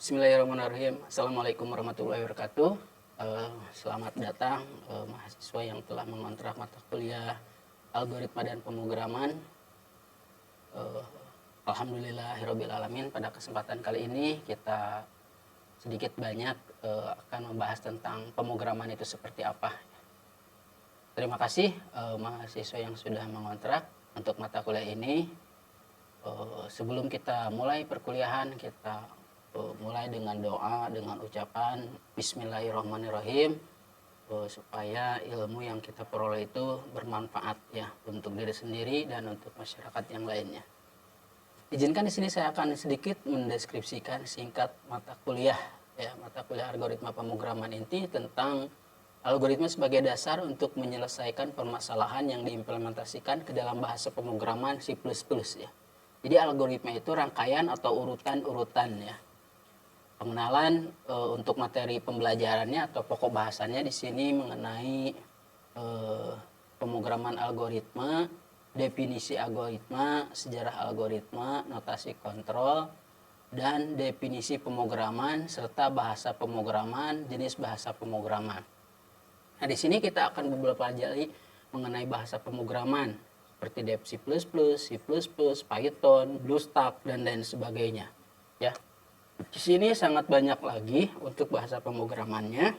Bismillahirrahmanirrahim. Assalamualaikum warahmatullahi wabarakatuh. Selamat datang mahasiswa yang telah mengontrak mata kuliah algoritma dan pemrograman. Alhamdulillahirabbil alamin. Pada kesempatan kali ini kita sedikit banyak akan membahas tentang pemrograman itu seperti apa. Terima kasih mahasiswa yang sudah mengontrak untuk mata kuliah ini. Sebelum kita mulai perkuliahan, kita mulai dengan doa, dengan ucapan Bismillahirrahmanirrahim, supaya ilmu yang kita peroleh itu bermanfaat ya untuk diri sendiri dan untuk masyarakat yang lainnya. Izinkan di sini saya akan sedikit mendeskripsikan singkat mata kuliah algoritma pemrograman ini tentang algoritma sebagai dasar untuk menyelesaikan permasalahan yang diimplementasikan ke dalam bahasa pemrograman C++ ya. Jadi algoritma itu rangkaian atau urutan-urutan ya. Pengenalan untuk materi pembelajarannya atau pokok bahasannya di sini mengenai pemrograman algoritma, definisi algoritma, sejarah algoritma, notasi kontrol, dan definisi pemrograman serta bahasa pemrograman, jenis bahasa pemrograman. Nah, di sini kita akan mempelajari mengenai bahasa pemrograman seperti Dev C++, C++, Python, BlueStack, dan lain sebagainya ya. Di sini sangat banyak lagi untuk bahasa pemrogramannya.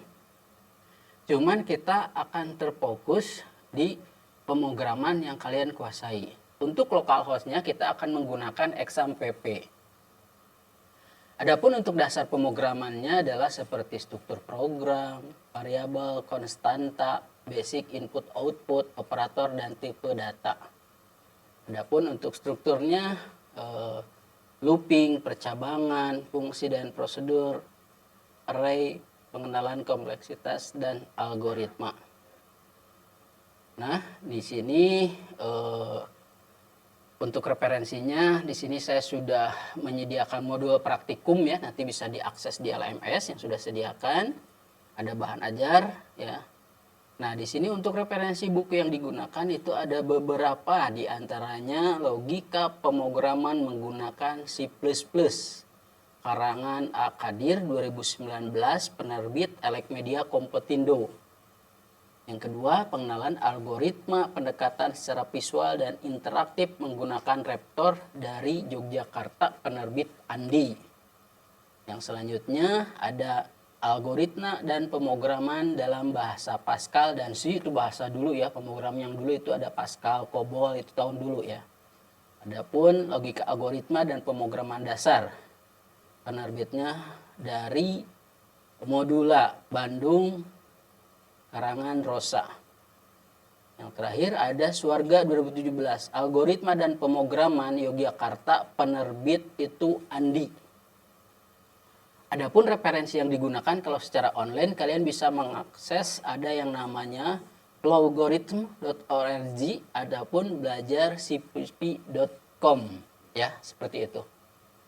Cuman kita akan terfokus di pemrograman yang kalian kuasai. Untuk localhostnya kita akan menggunakan exampp. Adapun untuk dasar pemrogramannya adalah seperti struktur program, variabel, konstanta, basic input output, operator, dan tipe data. Adapun untuk strukturnya looping, percabangan, fungsi dan prosedur, array, pengenalan kompleksitas, dan algoritma. Nah, di sini untuk referensinya, di sini saya sudah menyediakan modul praktikum ya, nanti bisa diakses di LMS yang sudah sediakan. Ada bahan ajar ya. Nah, di sini untuk referensi buku yang digunakan itu ada beberapa, di antaranya Logika Pemrograman Menggunakan C++, karangan A. Kadir 2019, penerbit Elec Media Kompetindo. Yang kedua, pengenalan algoritma pendekatan secara visual dan interaktif menggunakan Raptor dari Yogyakarta, penerbit Andi. Yang selanjutnya ada algoritma dan pemrograman dalam bahasa Pascal dan C, itu bahasa dulu ya, pemrogram yang dulu itu ada Pascal, COBOL, itu tahun dulu ya. Adapun logika algoritma dan pemrograman dasar, penerbitnya dari Modula Bandung, karangan Rosa. Yang terakhir ada Swarga 2017, algoritma dan pemrograman Yogyakarta, penerbit itu Andi. Adapun referensi yang digunakan kalau secara online kalian bisa mengakses ada yang namanya plowgorithm.org, adapun belajar cpp.com ya, seperti itu.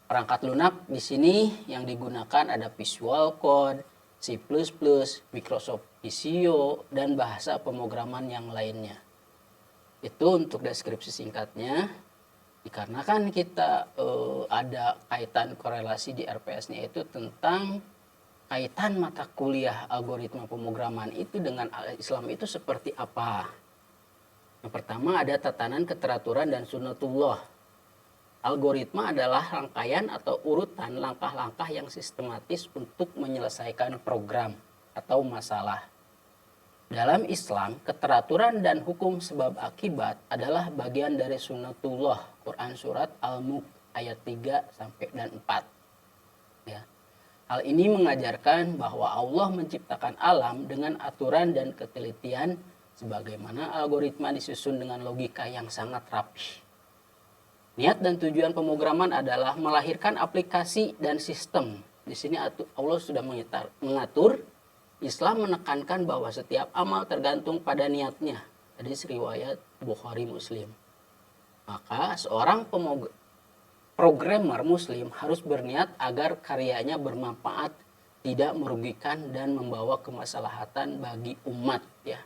Perangkat lunak di sini yang digunakan ada Visual Code, C++, Microsoft Visio, dan bahasa pemrograman yang lainnya. Itu untuk deskripsi singkatnya. Dikarenakan kita ada kaitan korelasi di RPS-nya itu tentang kaitan mata kuliah algoritma pemrograman itu dengan Islam itu seperti apa. Yang pertama ada tatanan keteraturan dan sunnatullah. Algoritma adalah rangkaian atau urutan langkah-langkah yang sistematis untuk menyelesaikan program atau masalah. Dalam Islam, keteraturan dan hukum sebab akibat adalah bagian dari sunnatullah. Quran surat Al-Mulk ayat 3 sampai dan 4. Ya. Hal ini mengajarkan bahwa Allah menciptakan alam dengan aturan dan ketelitian sebagaimana algoritma disusun dengan logika yang sangat rapi. Niat dan tujuan pemrograman adalah melahirkan aplikasi dan sistem. Di sini Allah sudah mengatur. Islam menekankan bahwa setiap amal tergantung pada niatnya. Hadis riwayat Bukhari Muslim. Maka seorang programmer Muslim harus berniat agar karyanya bermanfaat, tidak merugikan dan membawa kemaslahatan bagi umat ya.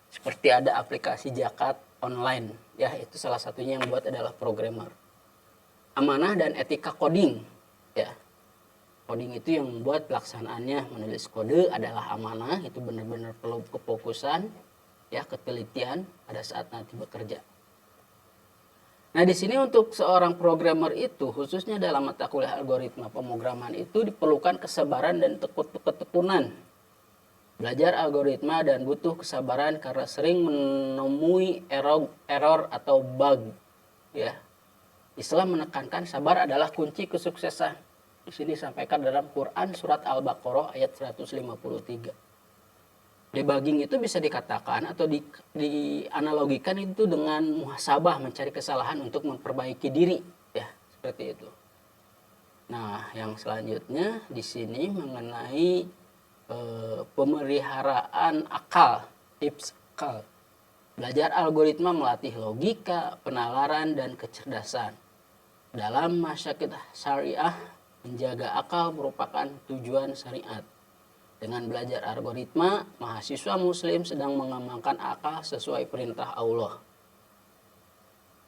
Seperti ada aplikasi zakat online ya, itu salah satunya yang buat adalah programmer. Amanah dan etika coding ya. coding itu yang membuat pelaksanaannya menulis kode adalah amanah, itu benar-benar perlu kefokusan, ya, ketelitian pada saat nanti bekerja. Nah, di sini untuk seorang programmer itu, khususnya dalam mata kuliah algoritma pemrograman itu diperlukan kesabaran dan ketekunan. Belajar algoritma dan butuh kesabaran karena sering menemui error atau bug, ya. Islam menekankan sabar adalah kunci kesuksesan. Di sini disampaikan dalam Quran surat Al-Baqarah ayat 153. Debugging itu bisa dikatakan atau dianalogikan itu dengan muhasabah, mencari kesalahan untuk memperbaiki diri, ya, seperti itu. Nah, yang selanjutnya di sini mengenai pemeliharaan akal, tips akal. Belajar algoritma melatih logika, penalaran, dan kecerdasan. Dalam masyarakat syariah, menjaga akal merupakan tujuan syariat. Dengan belajar algoritma, mahasiswa muslim sedang mengembangkan akal sesuai perintah Allah.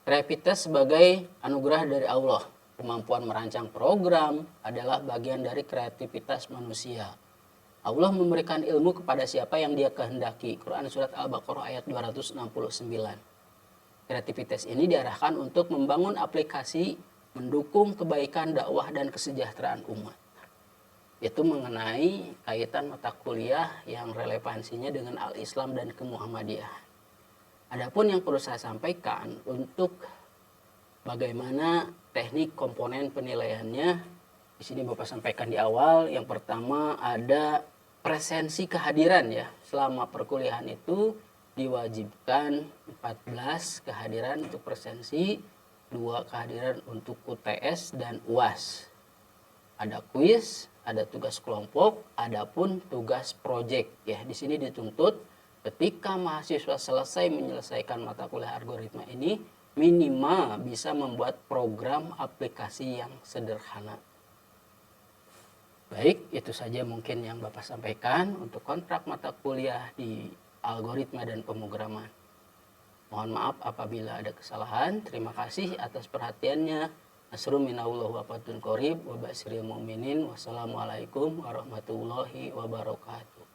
Kreativitas sebagai anugerah dari Allah. Kemampuan merancang program adalah bagian dari kreativitas manusia. Allah memberikan ilmu kepada siapa yang Dia kehendaki. Quran surat Al-Baqarah ayat 269. Kreativitas ini diarahkan untuk membangun aplikasi mendukung kebaikan dakwah dan kesejahteraan umat. Itu mengenai kaitan mata kuliah yang relevansinya dengan Al-Islam dan ke-Muhammadiyah. Adapun yang perlu saya sampaikan untuk bagaimana teknik komponen penilaiannya, di sini Bapak sampaikan di awal. Yang pertama ada presensi kehadiran, ya. Selama perkuliahan itu diwajibkan 14 kehadiran untuk presensi, 2 kehadiran untuk UTS dan UAS. Ada kuis, ada tugas kelompok, adapun tugas proyek, ya. Di sini dituntut ketika mahasiswa selesai menyelesaikan mata kuliah algoritma ini minimal bisa membuat program aplikasi yang sederhana. Baik, itu saja mungkin yang Bapak sampaikan untuk kontrak mata kuliah di algoritma dan pemrograman. Mohon maaf apabila ada kesalahan. Terima kasih atas perhatiannya. Nasrun minallah wa fatun qorib wa basyiril mu'minin. Wassalamualaikum warahmatullahi wabarakatuh.